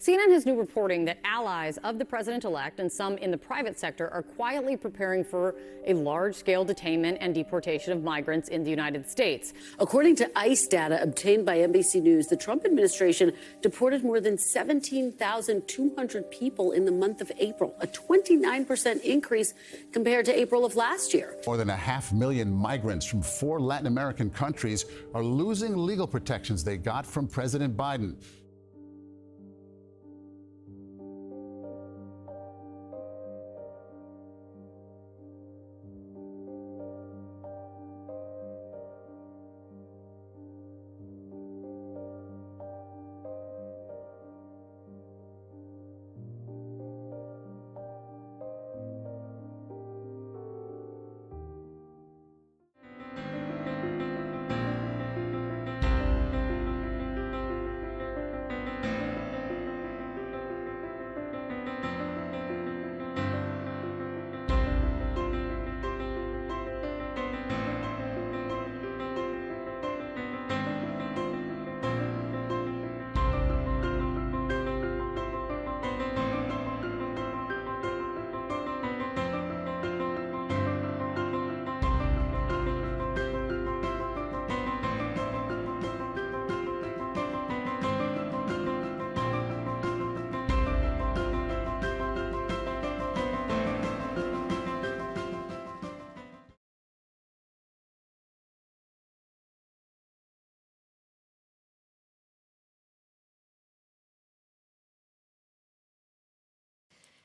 CNN has new reporting that allies of the president-elect and some in the private sector are quietly preparing for a large-scale detainment and deportation of migrants in the United States. According to ICE data obtained by NBC News, the Trump administration deported more than 17,200 people in the month of April, a 29% increase compared to April of last year. More than 500,000 migrants from 4 Latin American countries are losing legal protections they got from President Biden.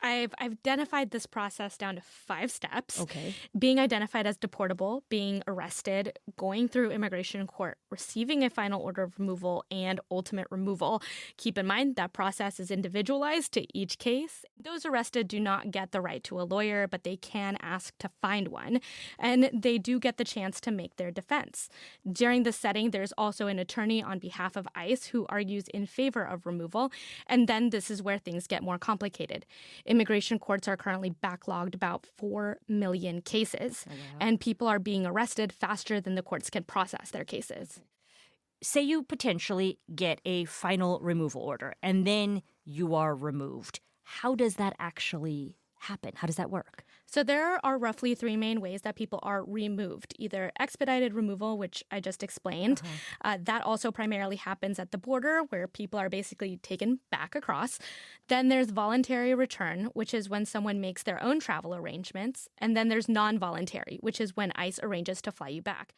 I've identified this process down to 5 steps. Okay. Being identified as deportable, being arrested, going through immigration court, receiving a final order of removal, and ultimate removal. Keep in mind that process is individualized to each case. Those arrested do not get the right to a lawyer, but they can ask to find one, and they do get the chance to make their defense. During this setting, there's also an attorney on behalf of ICE who argues in favor of removal, and then this is where things get more complicated. Immigration courts are currently backlogged about 4 million cases, and people are being arrested faster than the courts can process their cases. Say you potentially get a final removal order, and then you are removed. How does that actually happen? How does that work? So there are roughly 3 main ways that people are removed. Either expedited removal, which I just explained. That also primarily happens at the border, where people are basically taken back across. Then there's voluntary return, which is when someone makes their own travel arrangements. And then there's non-voluntary, which is when ICE arranges to fly you back.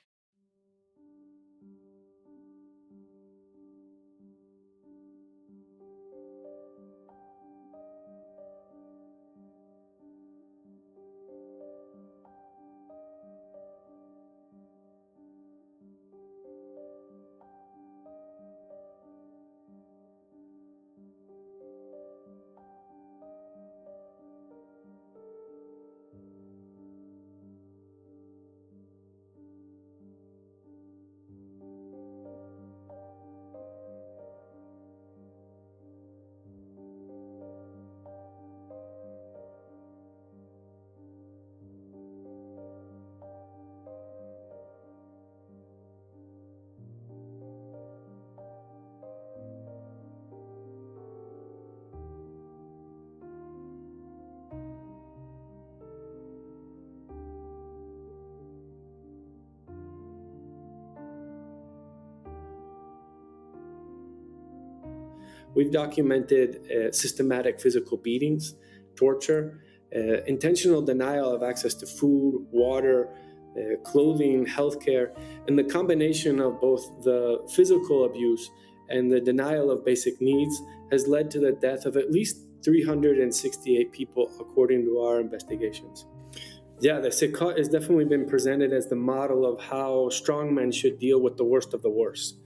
We've documented systematic physical beatings, torture, intentional denial of access to food, water, clothing, healthcare, and the combination of both the physical abuse and the denial of basic needs has led to the death of at least 368 people, according to our investigations. Yeah, the Sikhat has definitely been presented as the model of how strongmen should deal with the worst of the worst.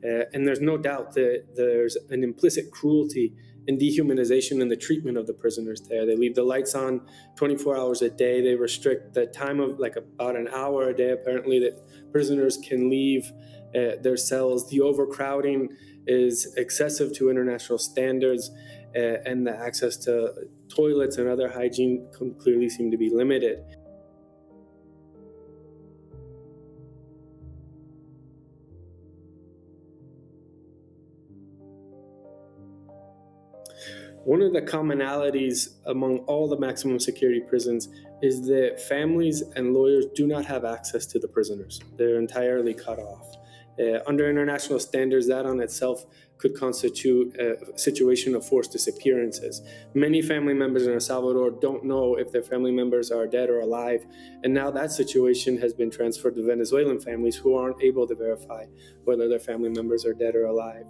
And there's no doubt that there's an implicit cruelty and dehumanization in the treatment of the prisoners there. They leave the lights on 24 hours a day. They restrict the time of about an hour a day, apparently, that prisoners can leave their cells. The overcrowding is excessive to international standards, and the access to toilets and other hygiene clearly seem to be limited. One of the commonalities among all the maximum security prisons is that families and lawyers do not have access to the prisoners. They're entirely cut off. Under international standards, that on itself could constitute a situation of forced disappearances. Many family members in El Salvador don't know if their family members are dead or alive, and now that situation has been transferred to Venezuelan families who aren't able to verify whether their family members are dead or alive.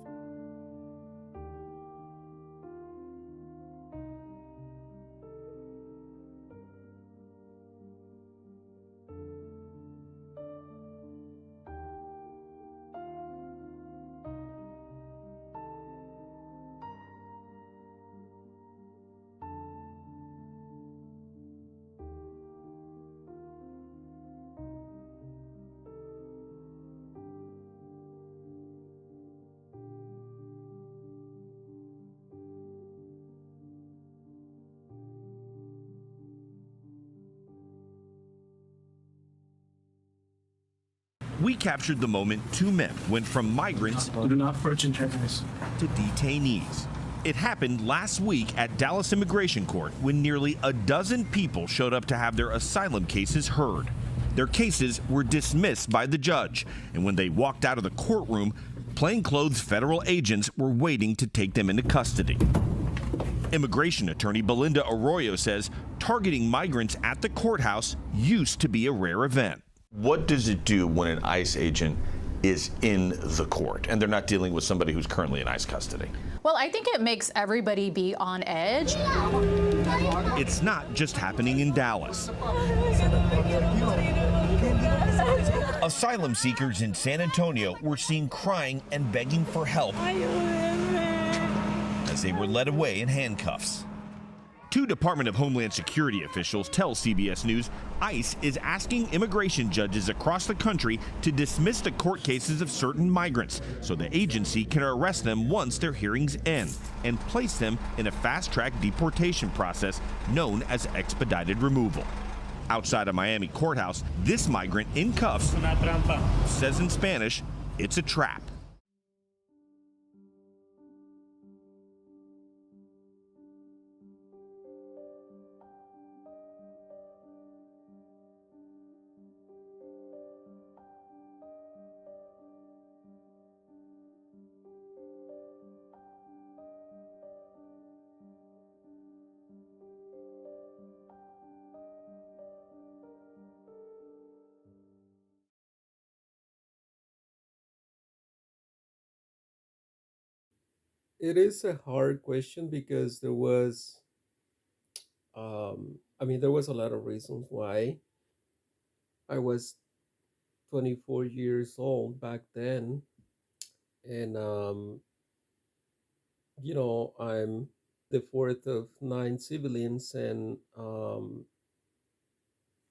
We captured the moment two men went from migrants to detainees. It happened last week at Dallas Immigration Court when nearly a dozen people showed up to have their asylum cases heard. Their cases were dismissed by the judge, and when they walked out of the courtroom, plainclothes federal agents were waiting to take them into custody. Immigration attorney Belinda Arroyo says targeting migrants at the courthouse used to be a rare event. What does it do when an ICE agent is in the court and they're not dealing with somebody who's currently in ICE custody? Well, I think it makes everybody be on edge. It's not just happening in Dallas. Asylum seekers in San Antonio were seen crying and begging for help as they were led away in handcuffs. Two Department of Homeland Security officials tell CBS News ICE is asking immigration judges across the country to dismiss the court cases of certain migrants so the agency can arrest them once their hearings end and place them in a fast-track deportation process known as expedited removal. Outside a Miami courthouse, this migrant in cuffs says in Spanish, it's a trap. It is a hard question because there was, there was a lot of reasons why. I was 24 years old back then, and I'm the fourth of nine siblings, and I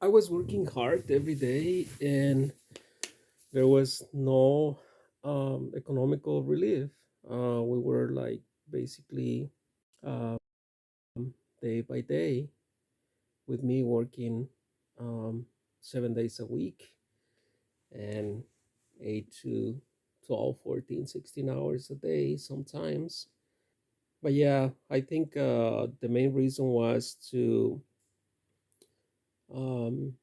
was working hard every day, and there was no economical relief. We were like basically um, day by day with me working 7 days a week and 8 to 12, 14, 16 hours a day sometimes. But yeah, I think the main reason was to um,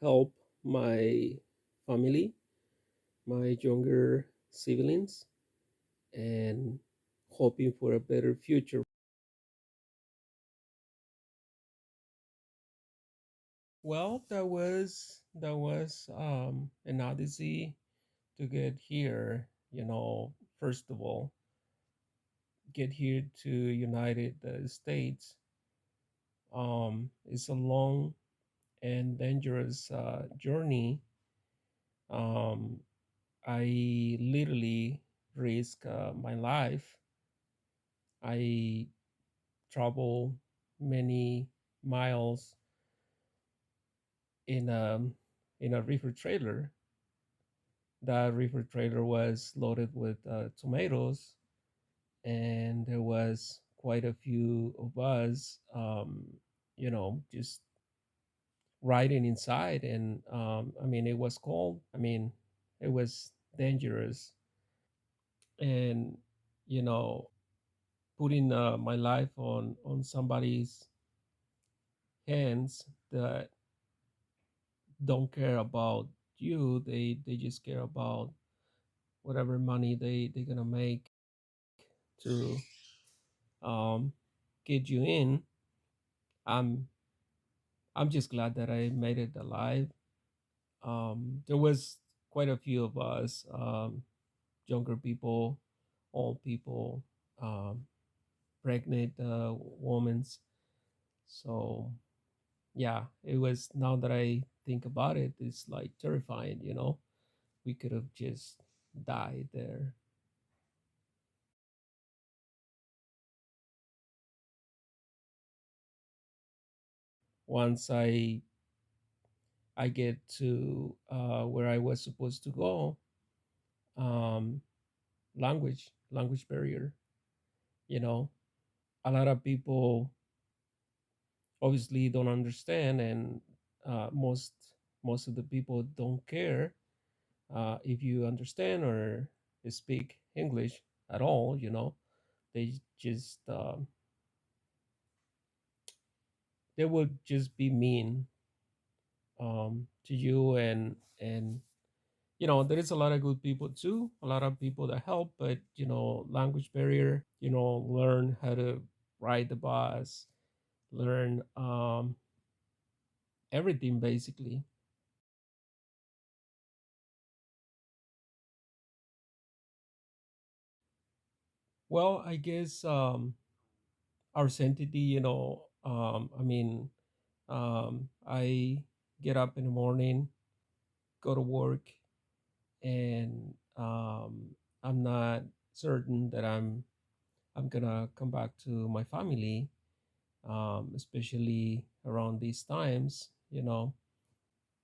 help my family, my younger siblings, and hoping for a better future. Well, that was an odyssey to get here. First of all, get here to United States. It's a long and dangerous journey. Um, I literally risk my life. I travel many miles in a river trailer. That river trailer was loaded with tomatoes, and there was quite a few of us, just riding inside. And it was cold. It was dangerous, and you know, putting my life on somebody's hands that don't care about you. They just care about whatever money they're gonna make to um, get you in. I'm I'm just glad that I made it alive. There was quite a few of us, younger people, old people, um, pregnant women. So yeah, it was. Now that I think about it, it's like terrifying. We could have just died there. Once I get to where I was supposed to go, um, language barrier. You know, a lot of people obviously don't understand, and most of the people don't care if you understand or speak English at all. They just they would just be mean to you, and there is a lot of good people too, a lot of people that help, but language barrier, learn how to ride the bus, learn everything basically. Well, I guess our sanctity, I mean, I get up in the morning, go to work, and I'm not certain that I'm gonna come back to my family, especially around these times.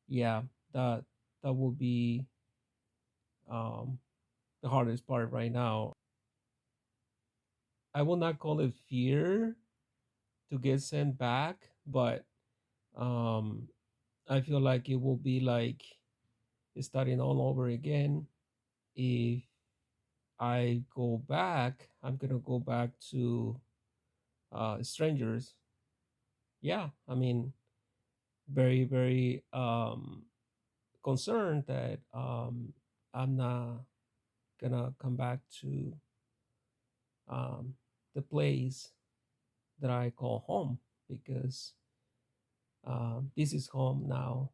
Yeah, that that will be um, the hardest part right now. I will not call it fear to get sent back, but um, I feel like it will be like starting all over again. If I go back, I'm gonna go back to strangers. Yeah, I mean, very, very concerned that I'm not gonna come back to um, the place that I call home, because this is home now.